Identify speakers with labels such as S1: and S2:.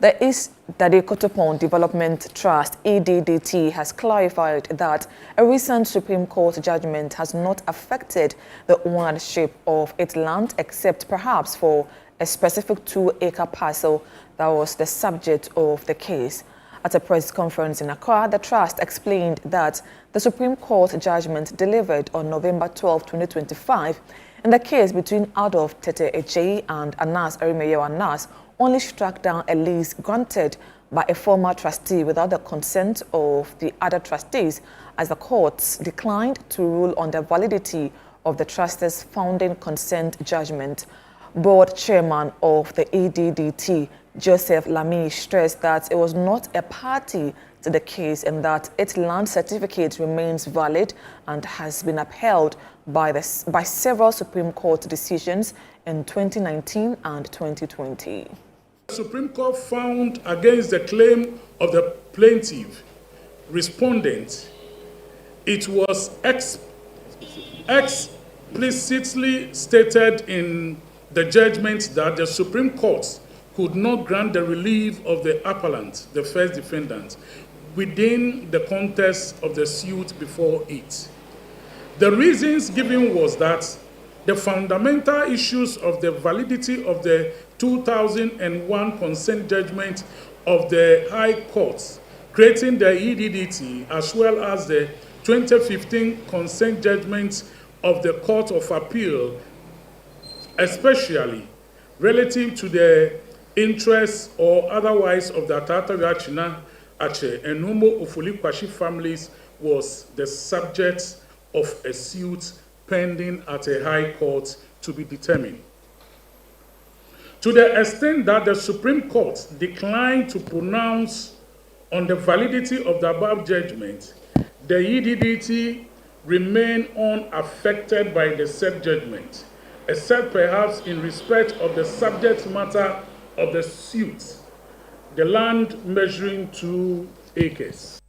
S1: The East Dadekotopon Development Trust, EDDT, has clarified that a recent Supreme Court judgment has not affected the ownership of its land except perhaps for a specific 2-acre parcel that was the subject of the case. At a press conference in Accra, the Trust explained that the Supreme Court judgment delivered on November 12, 2025 in the case between Adolf Tse Addo and Anas Erimeyew Anas only struck down a lease granted by a former trustee without the consent of the other trustees, as the courts declined to rule on the validity of the trustee's founding consent judgment. Board chairman of the EDDT, Joseph Lamy, stressed that it was not a party to the case and that its land certificate remains valid and has been upheld by several Supreme Court decisions in 2019 and 2020.
S2: The Supreme Court found against the claim of the plaintiff respondent. It was explicitly stated in the judgment that the Supreme Court could not grant the relief of the appellant, the first defendant, within the context of the suit before it. The reasons given was that the fundamental issues of the validity of the 2001 consent judgment of the High Court, creating the EDDT, as well as the 2015 consent judgment of the Court of Appeal, especially relative to the interests or otherwise of the Atata China Ache and Numo Ofuli Kwashi families, was the subject of a suit pending at a high court to be determined. To the extent that the Supreme Court declined to pronounce on the validity of the above judgment, the EDDT remained unaffected by the said judgment, except perhaps in respect of the subject matter of the suit, the land measuring 2 acres.